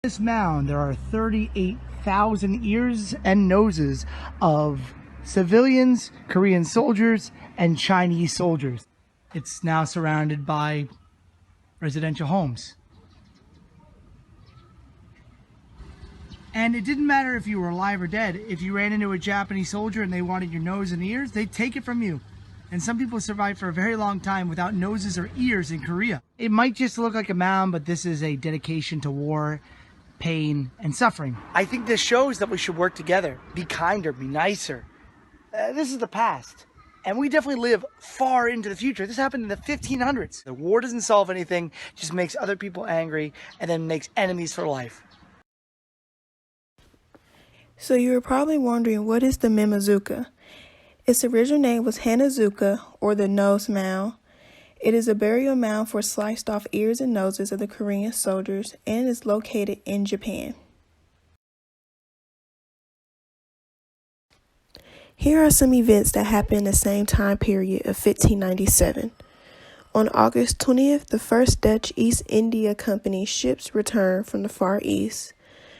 This mound, there are 38,000 ears and noses of civilians, Korean soldiers, and Chinese soldiers. It's now surrounded by residential homes. And it didn't matter if you were alive or dead. If you ran into a Japanese soldier and they wanted your nose and ears, they'd take it from you. And some people survived for a very long time without noses or ears in Korea. It might just look like a mound, but this is a dedication to war, pain, and suffering. I think this shows that we should work together, be kinder, be nicer. This is the past. And we definitely live far into the future. This happened in the 1500s. The war doesn't solve anything, just makes other people angry and then makes enemies for life. So you were probably wondering, what is the Mimizuka? Its original name was Hanazuka, or the Nose Mound. It is a burial mound for sliced off ears and noses of the Korean soldiers and is located in Japan. Here are some events that happened in the same time period of 1597. On August 20th, the first Dutch East India Company ships returned from the Far East.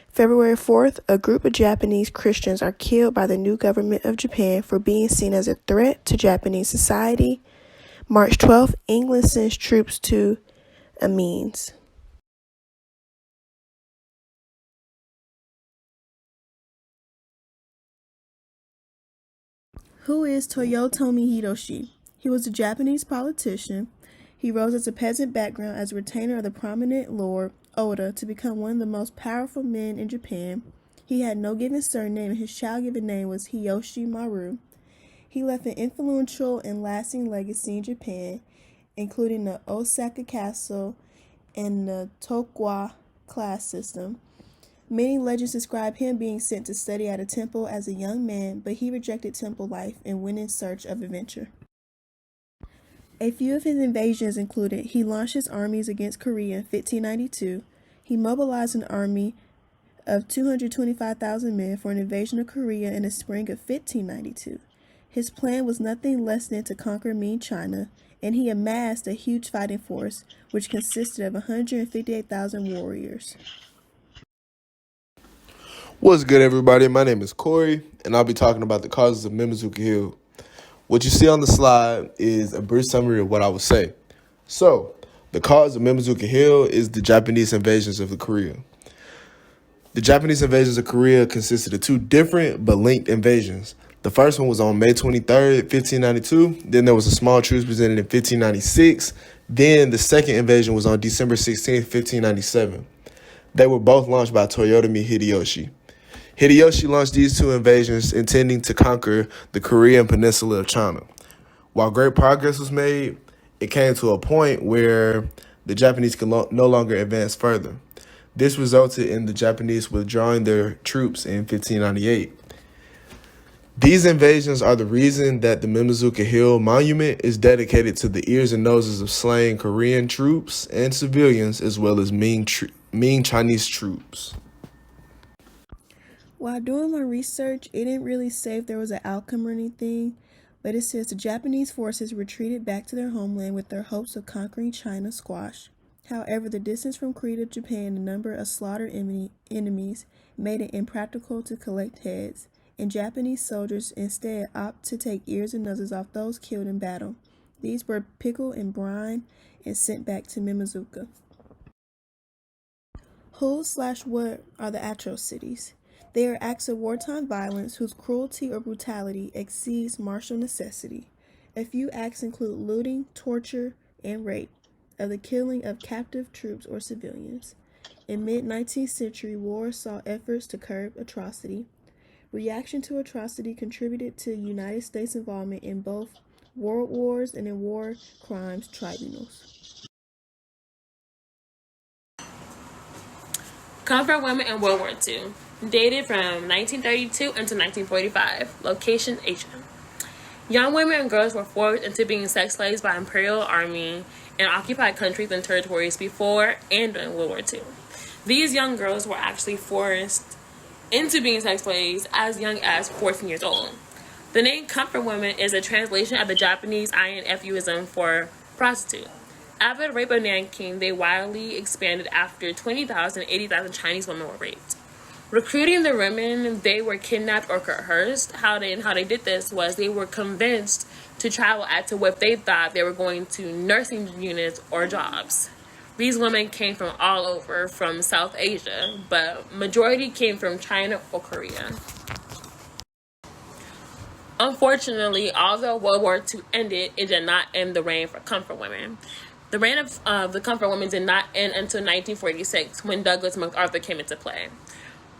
February 4th, a group of Japanese Christians are killed by the new government of Japan for being seen as a threat to Japanese society. March 12th, England sends troops to Amiens. Who is Toyotomi Hideyoshi? He was a Japanese politician. He rose as a peasant background as a retainer of the prominent Lord Oda to become one of the most powerful men in Japan. He had no given surname, and his child-given name was Hideyoshi Maru. He left an influential and lasting legacy in Japan, including the Osaka Castle and the Tokugawa class system. Many legends describe him being sent to study at a temple as a young man, but he rejected temple life and went in search of adventure. A few of his invasions included: he launched his armies against Korea in 1592. He mobilized an army of 225,000 men for an invasion of Korea in the spring of 1592. His plan was nothing less than to conquer Ming China, and he amassed a huge fighting force, which consisted of 158,000 warriors. What's good, everybody? My name is Corey, and I'll be talking about the causes of Mimizuka Hill. What you see on the slide is a brief summary of what I will say. So, the cause of Mimizuka Hill is the Japanese invasions of Korea. The Japanese invasions of Korea consisted of two different but linked invasions. The first one was on May 23rd, 1592. Then there was a small truce presented in 1596. Then the second invasion was on December 16th, 1597. They were both launched by Toyotomi Hideyoshi. Hideyoshi launched these two invasions intending to conquer the Korean peninsula of China. While great progress was made, it came to a point where the Japanese could no longer advance further. This resulted in the Japanese withdrawing their troops in 1598. These invasions are the reason that the Mimizuka Hill Monument is dedicated to the ears and noses of slain Korean troops and civilians, as well as Ming Chinese troops. While doing my research, it didn't really say if there was an outcome or anything, but it says the Japanese forces retreated back to their homeland with their hopes of conquering China squashed. However, the distance from Korea to Japan and the number of slaughtered enemies made it impractical to collect heads, and Japanese soldiers instead opt to take ears and noses off those killed in battle. These were pickled in brine and sent back to Mimizuka. Who/what are the Atro cities? They are acts of wartime violence whose cruelty or brutality exceeds martial necessity. A few acts include looting, torture, and rape, of the killing of captive troops or civilians. In mid-19th century, war saw efforts to curb atrocity. Reaction to atrocity contributed to United States involvement in both world wars and in war crimes tribunals. Comfort women in World War II. Dated from 1932 until 1945. Location, Asia. Young women and girls were forced into being sex slaves by Imperial Army in occupied countries and territories before and during World War II. These young girls were actually forced into being sex slaves as young as 14 years old. The name comfort woman is a translation of the Japanese INFUism for prostitute. After the rape of Nanking, they wildly expanded after 20,000 and 80,000 Chinese women were raped. Recruiting the women, they were kidnapped or coerced. How they did this was they were convinced to travel out to what they thought they were going to nursing units or jobs. These women came from all over, from South Asia, but majority came from China or Korea. Unfortunately, although World War II ended, it did not end the reign for comfort women. The reign of the comfort women did not end until 1946, when Douglas MacArthur came into play.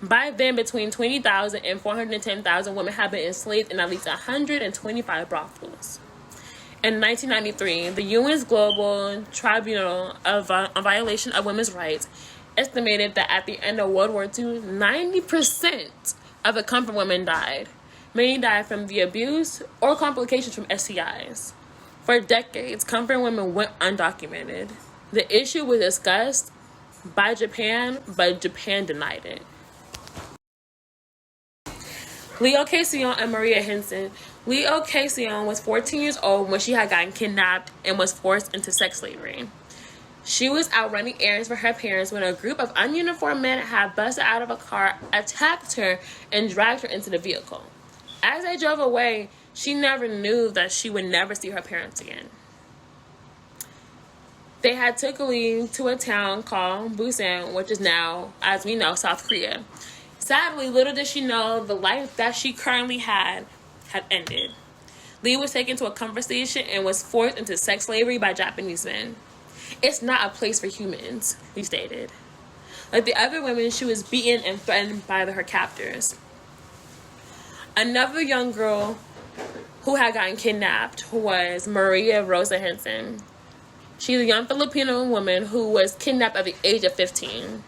By then, between 20,000 and 410,000 women had been enslaved in at least 125 brothels. In 1993, the UN's Global Tribunal on Violation of Women's Rights estimated that at the end of World War II, 90% of the comfort women died. Many died from the abuse or complications from STIs. For decades, comfort women went undocumented. The issue was discussed by Japan, but Japan denied it. Leo Casion and Maria Henson. Leo Casion was 14 years old when she had gotten kidnapped and was forced into sex slavery. She was out running errands for her parents when a group of ununiformed men had busted out of a car, attacked her, and dragged her into the vehicle. As they drove away, she never knew that she would never see her parents again. They had took Lee to a town called Busan, which is now, as we know, South Korea. Sadly, little did she know the life that she currently had ended. Lee was taken to a conversation and was forced into sex slavery by Japanese men. It's not a place for humans, Lee stated. Like the other women, she was beaten and threatened by her captors. Another young girl who had gotten kidnapped was Maria Rosa Henson. She's a young Filipino woman who was kidnapped at the age of 15.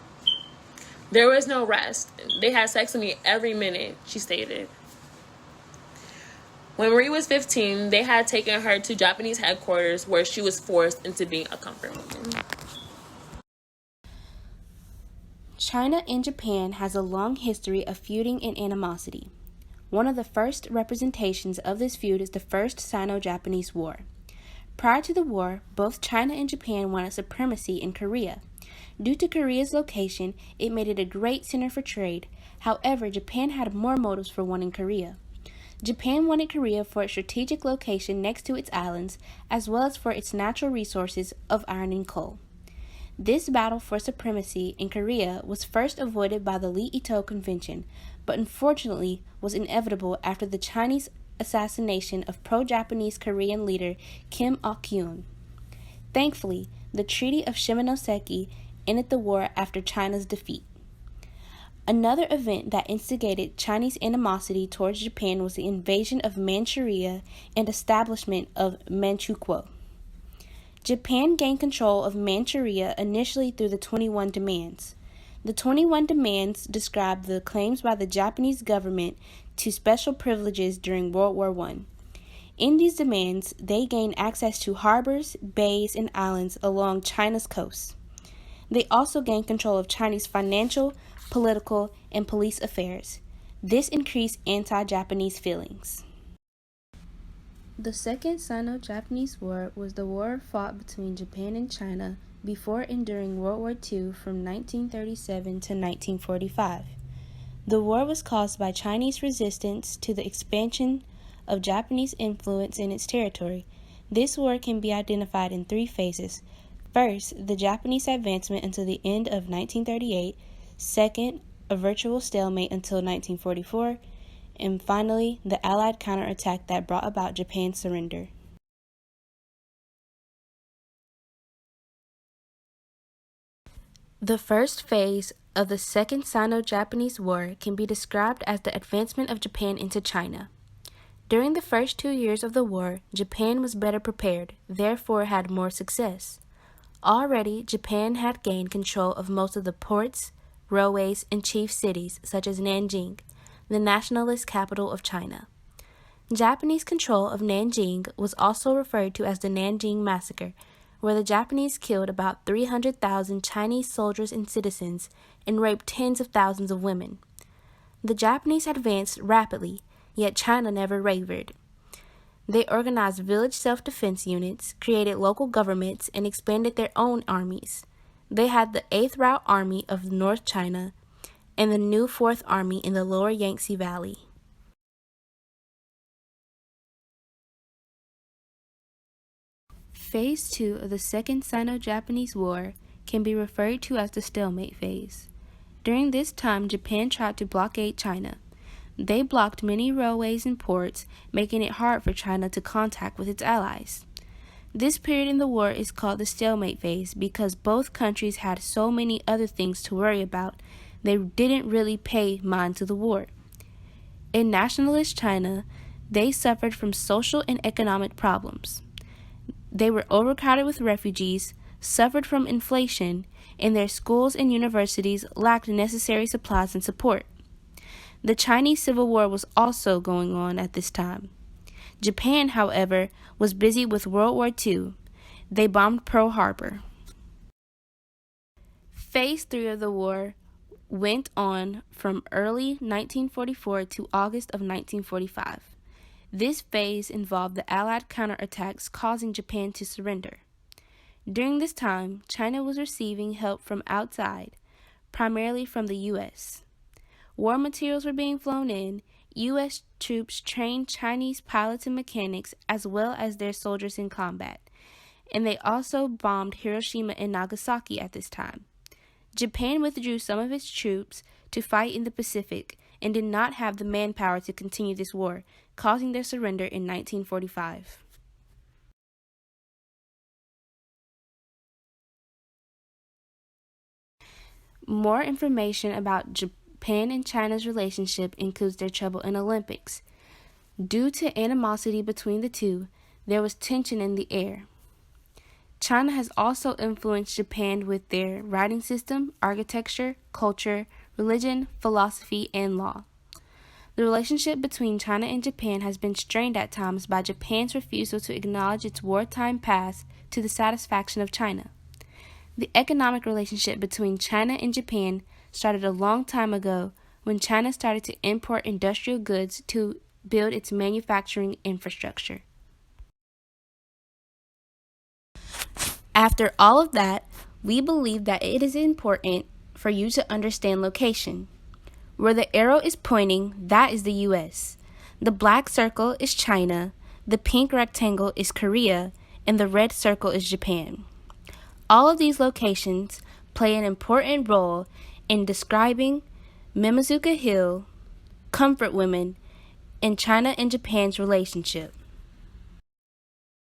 There was no rest. They had sex with me every minute, she stated. When Marie was 15, they had taken her to Japanese headquarters where she was forced into being a comfort woman. China and Japan has a long history of feuding and animosity. One of the first representations of this feud is the First Sino-Japanese War. Prior to the war, both China and Japan wanted supremacy in Korea. Due to Korea's location, it made it a great center for trade. However, Japan had more motives for wanting Korea. Japan wanted Korea for its strategic location next to its islands, as well as for its natural resources of iron and coal. This battle for supremacy in Korea was first avoided by the Lee-Ito Convention, but unfortunately was inevitable after the Chinese assassination of pro-Japanese Korean leader Kim Il-sung. Thankfully, the Treaty of Shimonoseki ended the war after China's defeat. Another event that instigated Chinese animosity towards Japan was the invasion of Manchuria and establishment of Manchukuo. Japan gained control of Manchuria initially through the 21 Demands. The 21 Demands describe the claims by the Japanese government to special privileges during World War I. In these demands, they gained access to harbors, bays, and islands along China's coast. They also gained control of Chinese financial, political, and police affairs. This increased anti-Japanese feelings. The Second Sino-Japanese War was the war fought between Japan and China before and during World War II from 1937 to 1945. The war was caused by Chinese resistance to the expansion of Japanese influence in its territory. This war can be identified in three phases. First, the Japanese advancement until the end of 1938. Second, a virtual stalemate until 1944. And finally, the Allied counterattack that brought about Japan's surrender. The first phase of the Second Sino-Japanese War can be described as the advancement of Japan into China. During the first 2 years of the war, Japan was better prepared, therefore had more success. Already, Japan had gained control of most of the ports, railways, and chief cities such as Nanjing, the nationalist capital of China. Japanese control of Nanjing was also referred to as the Nanjing Massacre, where the Japanese killed about 300,000 Chinese soldiers and citizens and raped tens of thousands of women. The Japanese advanced rapidly, yet China never wavered. They organized village self-defense units, created local governments, and expanded their own armies. They had the 8th Route Army of North China and the new 4th Army in the lower Yangtze Valley. Phase 2 of the Second Sino-Japanese War can be referred to as the stalemate phase. During this time, Japan tried to blockade China. They blocked many railways and ports, making it hard for China to contact with its allies. This period in the war is called the stalemate phase because both countries had so many other things to worry about, they didn't really pay mind to the war. In nationalist China, they suffered from social and economic problems. They were overcrowded with refugees, suffered from inflation, and their schools and universities lacked necessary supplies and support. The Chinese Civil War was also going on at this time. Japan, however, was busy with World War II. They bombed Pearl Harbor. Phase 3 of the war went on from early 1944 to August of 1945. This phase involved the Allied counterattacks causing Japan to surrender. During this time, China was receiving help from outside, primarily from the U.S. War materials were being flown in. U.S. troops trained Chinese pilots and mechanics as well as their soldiers in combat, and they also bombed Hiroshima and Nagasaki at this time. Japan withdrew some of its troops to fight in the Pacific and did not have the manpower to continue this war, causing their surrender in 1945. More information about Japan and China's relationship includes their trouble in Olympics. Due to animosity between the two, there was tension in the air. China has also influenced Japan with their writing system, architecture, culture, religion, philosophy, and law. The relationship between China and Japan has been strained at times by Japan's refusal to acknowledge its wartime past to the satisfaction of China. The economic relationship between China and Japan started a long time ago when China started to import industrial goods to build its manufacturing infrastructure. After all of that, we believe that it is important for you to understand location. Where the arrow is pointing, that is the U.S. The black circle is China, the pink rectangle is Korea, and the red circle is Japan. All of these locations play an important role in describing Mimizuka Hill, comfort women, and China and Japan's relationship.